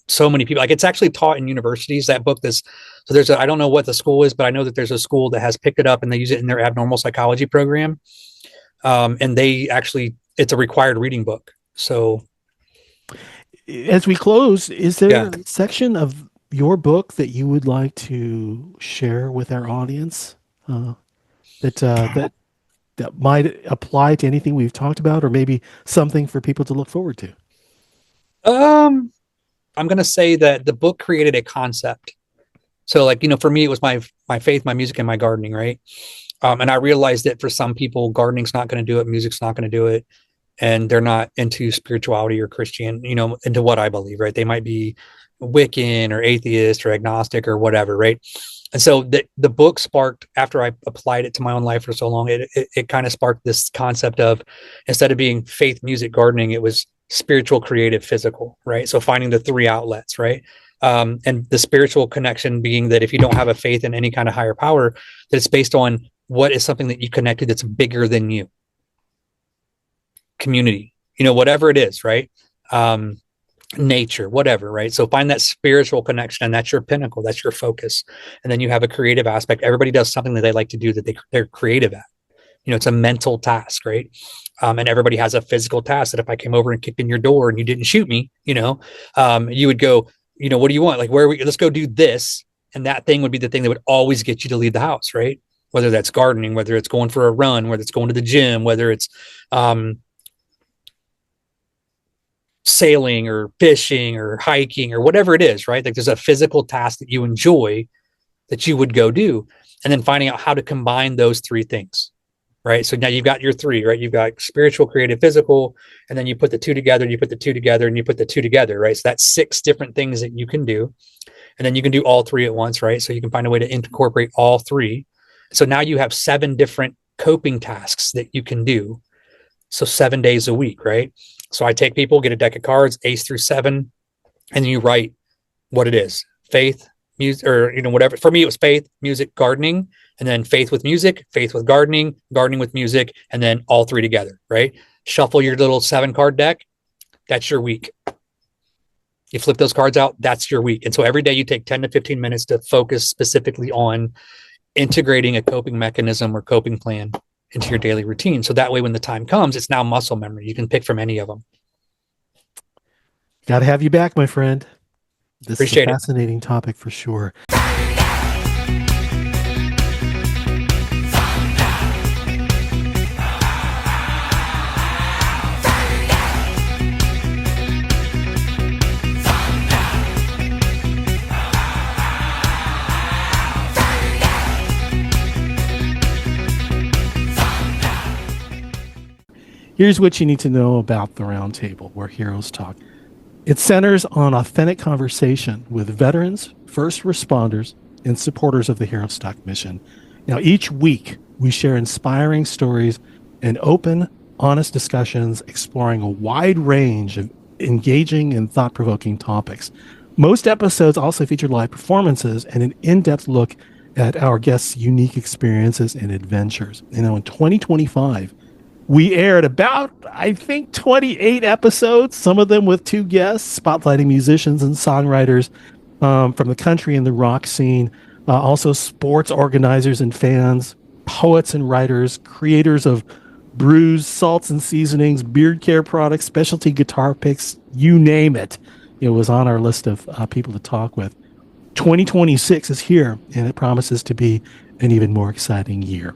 so many people. Like, it's actually taught in universities. That book, so there's I don't know what the school is, but I know that there's a school that has picked it up and they use it in their abnormal psychology program. And it's a required reading book. So, As we close, is there yeah. a section of your book that you would like to share with our audience that might apply to anything we've talked about, or maybe something for people to look forward to? I'm gonna say that the book created a concept. So, like, for me, it was my faith, my music, and my gardening, right? And I realized that for some people, gardening's not going to do it, music's not going to do it, and they're not into spirituality or Christian, into what I believe, right? They might be Wiccan or atheist or agnostic or whatever, right? And so the book sparked, after I applied it to my own life for so long, it kind of sparked this concept of, instead of being faith, music, gardening, it was spiritual, creative, physical, right? So finding the 3 outlets, right? And the spiritual connection being that if you don't have a faith in any kind of higher power, that it's based on what is something that you connected that's bigger than you. Community, whatever it is, right? Nature, whatever, right? So find that spiritual connection, and that's your pinnacle, that's your focus. And then you have a creative aspect. Everybody does something that they like to do that they're creative at. It's a mental task, right? And everybody has a physical task that if I came over and kicked in your door and you didn't shoot me, you would go, what do you want? Like, let's go do this. And that thing would be the thing that would always get you to leave the house, right? Whether that's gardening, whether it's going for a run, whether it's going to the gym, whether it's sailing or fishing or hiking or whatever it is, right? Like there's a physical task that you enjoy that you would go do. And then finding out how to combine those 3 things, right? So now you've got your 3, right? You've got spiritual, creative, physical, and then you put the 2 together, you put the 2 together, and you put the 2 together, right? So that's 6 different things that you can do. And then you can do all 3 at once, right? So you can find a way to incorporate all 3. So now you have 7 different coping tasks that you can do. So 7 days a week, right? So I take people, get a deck of cards, ace through 7, and then you write what it is: faith, music, or whatever. For me, it was faith, music, gardening, and then faith with music, faith with gardening, gardening with music, and then all 3 together, right? Shuffle your little 7-card deck. That's your week. You flip those cards out. That's your week. And so every day you take 10 to 15 minutes to focus specifically on integrating a coping mechanism or coping plan into your daily routine. So that way, when the time comes, it's now muscle memory. You can pick from any of them. Got to have you back, my friend. This Appreciate is a it. fascinating topic for sure. Here's what you need to know about the Roundtable, where heroes talk. It centers on authentic conversation with veterans, first responders, and supporters of the Hero Stock mission. Now, each week we share inspiring stories and open, honest discussions exploring a wide range of engaging and thought-provoking topics. Most episodes also feature live performances and an in-depth look at our guests' unique experiences and adventures. You know, in 2025, we aired about, I think, 28 episodes, some of them with 2 guests, spotlighting musicians and songwriters from the country and the rock scene, also sports organizers and fans, poets and writers, creators of brews, salts and seasonings, beard care products, specialty guitar picks, you name it. It was on our list of people to talk with. 2026 is here, and it promises to be an even more exciting year.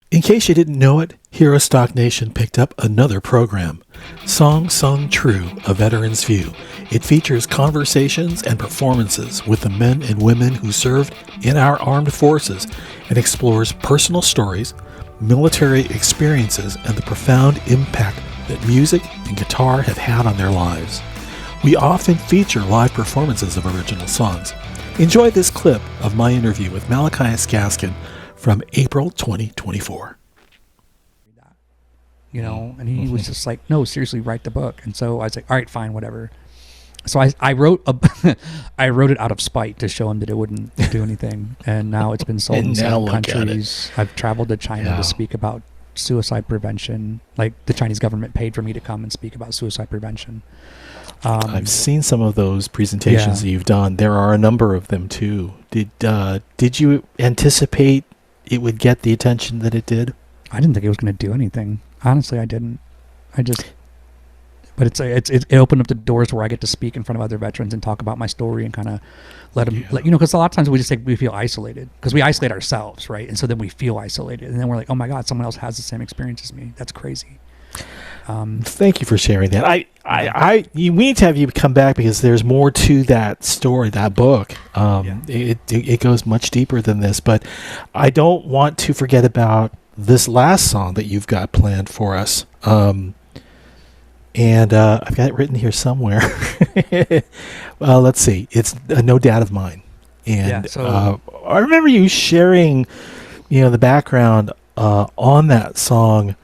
In case you didn't know it, Hero Stock Nation picked up another program, Song Sung True, A Veteran's View. It features conversations and performances with the men and women who served in our armed forces and explores personal stories, military experiences, and the profound impact that music and guitar have had on their lives. We often feature live performances of original songs. Enjoy this clip of my interview with Malachias Gaskin from April 2024. You know, and he was just like, no, seriously, write the book. And so I was like, all right, fine, whatever. So I wrote I wrote it out of spite to show him that it wouldn't do anything. And now it's been sold in 7 countries. I've traveled to China to speak about suicide prevention. Like, the Chinese government paid for me to come and speak about suicide prevention. I've seen some of those presentations that you've done. There are a number of them too. Did you anticipate it would get the attention that it did? I didn't think it was going to do anything. Honestly, I didn't. But it opened up the doors where I get to speak in front of other veterans and talk about my story and kind of let them, because a lot of times we feel isolated because we isolate ourselves, right? And so then we feel isolated, and then we're like, oh my God, someone else has the same experience as me. That's crazy. Thank you for sharing that. We need to have you come back because there's more to that story, that book. It goes much deeper than this, but I don't want to forget about this last song that you've got planned for us. And I've got it written here somewhere. Well, let's see. It's No Doubt of Mine. And I remember you sharing, the background on that song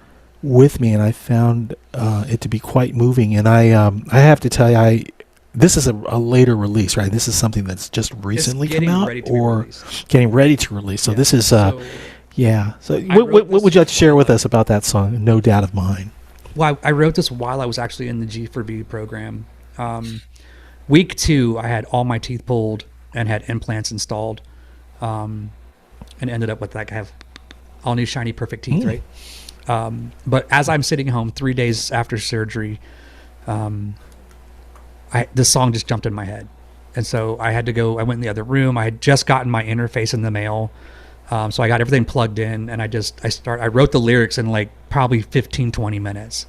with me, and I found it to be quite moving. And I have to tell you, this is a later release, right? This is something that's just recently come out, or getting ready to release. So this is, So what would you like to share with us about that song, No Doubt of Mine? Well, I wrote this while I was actually in the G4B program. Week 2, I had all my teeth pulled and had implants installed, and ended up with, like, I have all new shiny perfect teeth, right? But as I'm sitting home 3 days after surgery, this song just jumped in my head. And so I had to go, I went in the other room. I had just gotten my interface in the mail. So I got everything plugged in, and I wrote the lyrics in like probably 15, 20 minutes.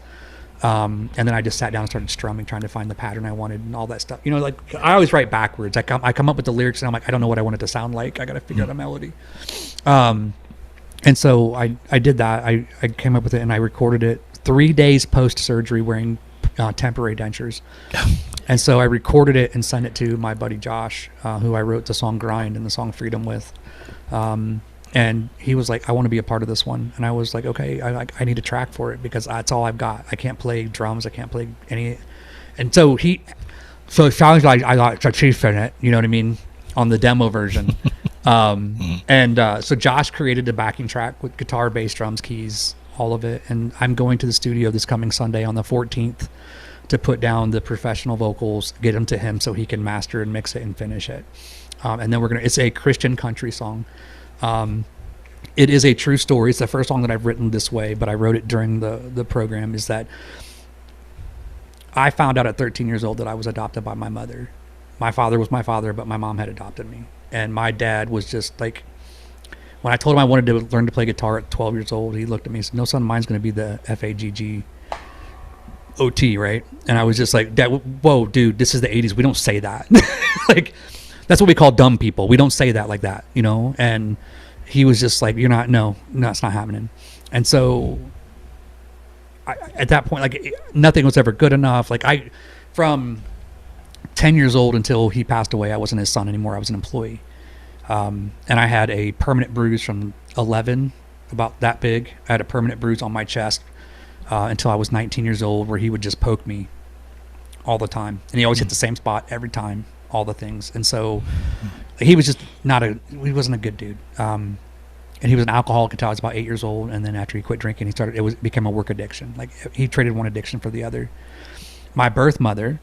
And then I just sat down and started strumming, trying to find the pattern I wanted and all that stuff. Like, I always write backwards. I come up with the lyrics and I'm like, I don't know what I want it to sound like. I got to figure out a melody. And so I did that. I came up with it and I recorded it 3 days post-surgery wearing temporary dentures. And so I recorded it and sent it to my buddy Josh, who I wrote the song Grind and the song Freedom with. And he was like, I want to be a part of this one. And I was like, okay, I need a track for it because that's all I've got. I can't play drums. I can't play any. And so it sounds like I got chief in it, you know what I mean, on the demo version. So Josh created the backing track with guitar, bass, drums, keys, all of it. And I'm going to the studio this coming Sunday on the 14th to put down the professional vocals, get them to him so he can master and mix it and finish it. And then it's a Christian country song. It is a true story. It's the first song that I've written this way, but I wrote it during the program. Is that I found out at 13 years old that I was adopted by my mother. My father was my father, but my mom had adopted me. And my dad was just like, when I told him I wanted to learn to play guitar at 12 years old, he looked at me and said, no, son, mine's going to be the FAGGOT, right? And I was just like, Dad, whoa, dude, this is the 80s. We don't say that. Like, that's what we call dumb people. We don't say that like that, And he was just like, no, it's not happening. And so at that point, like, nothing was ever good enough. Like, from 10 years old until he passed away. I wasn't his son anymore. I was an employee. And I had a permanent bruise from 11, about that big. I had a permanent bruise on my chest until I was 19 years old, where he would just poke me all the time. And he always hit the same spot every time, all the things. And so he was just he wasn't a good dude. And he was an alcoholic until I was about 8 years old. And then after he quit drinking, it became a work addiction. Like, he traded one addiction for the other. My birth mother,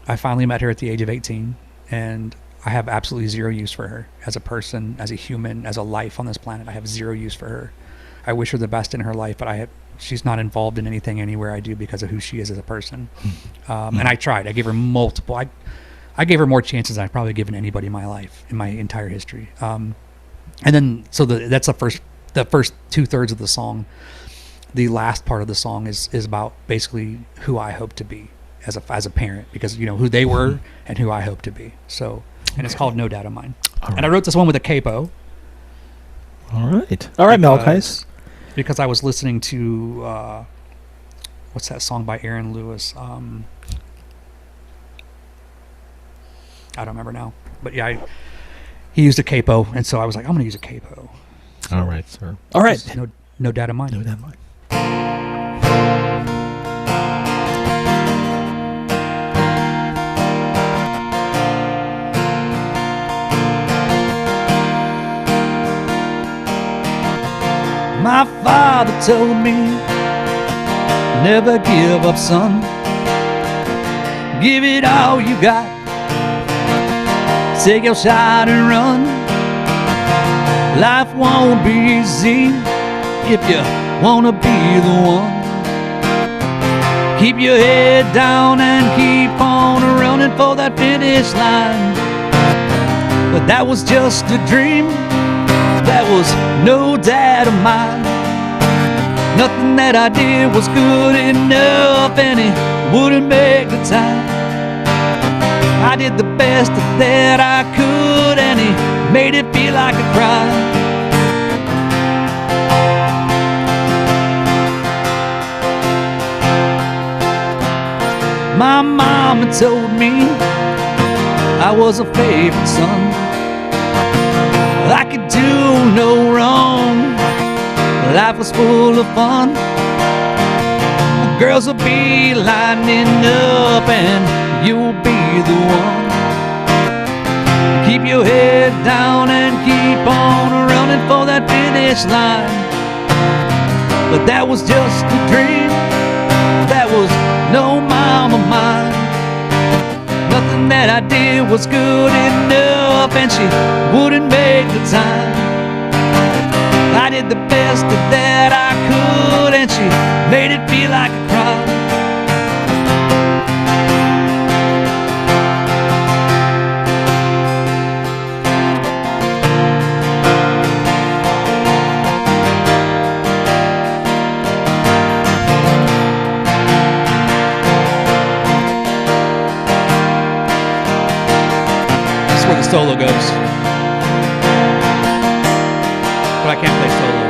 I finally met her at the age of 18, and I have absolutely zero use for her as a person, as a human, as a life on this planet. I have zero use for her. I wish her the best in her life, but she's not involved in anything anywhere I do because of who she is as a person. And I tried. I gave her multiple. I gave her more chances than I've probably given anybody in my life, in my entire history. And then, so that's the first 2/3 of the song. The last part of the song is about basically who I hope to be as a parent, because, you know, who they were and who I hope to be. So, and it's called No Doubt of Mine. Right. And I wrote this one with a capo. All right, Malachias. Because I was listening to what's that song by Aaron Lewis? I don't remember now, but yeah, he used a capo, and so I was like, I'm going to use a capo. All right, sir. All right, No Doubt of Mine. No Doubt of Mine. My father told me, never give up, son. Give it all you got. Take your shot and run. Life won't be easy if you wanna be the one. Keep your head down and keep on running for that finish line. But that was just a dream. That was no dad of mine. Nothing that I did was good enough, and it wouldn't make the time. I did the best that I could, and he made it feel like a crime. My mama told me I was a favorite son. I could do no wrong. Life was full of fun. Girls will be lining up, and you'll be the one. Keep your head down and keep on running for that finish line. But that was just a dream. That was no mom of mine. Nothing that I did was good enough, and she wouldn't make the time. I did the best that I could, and she made it feel like a crime. This is where the solo goes. But I can't play solo.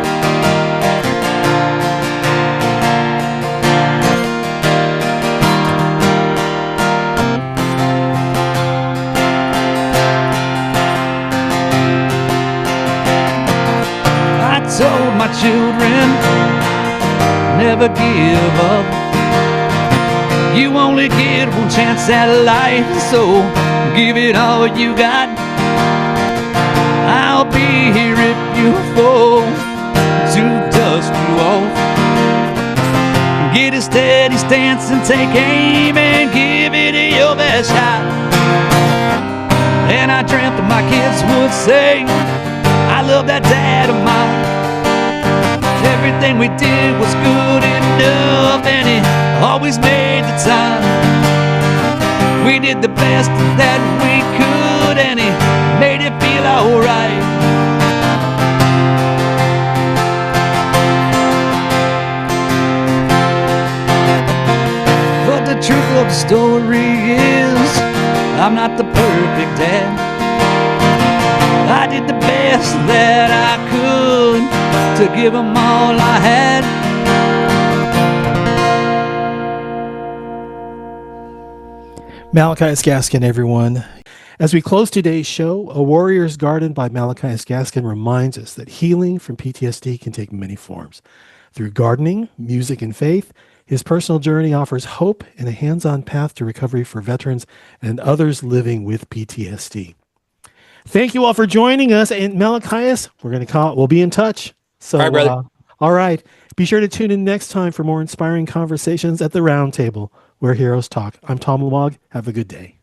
I told my children, never give up. You only get one chance at life, so give it all you got. I'll be here if you fall to dust you off. Get a steady stance and take aim and give it your best shot. And I dreamt that my kids would say, I love that dad of mine. Everything we did was good enough, and he always made the time. We did the best that we could, and he made it feel alright. But the truth of the story is, I'm not the perfect dad. I did the best that I could to give them all I had. Malachias Gaskin, everyone. As we close today's show, A Warrior's Garden by Malachias Gaskin reminds us that healing from PTSD can take many forms. Through gardening, music, and faith, his personal journey offers hope and a hands-on path to recovery for veterans and others living with PTSD. Thank you all for joining us. And Malachias, we'll be in touch. So, all right, brother. All right. Be sure to tune in next time for more inspiring conversations at the Round Table, where heroes talk. I'm Tom Lamog. Have a good day.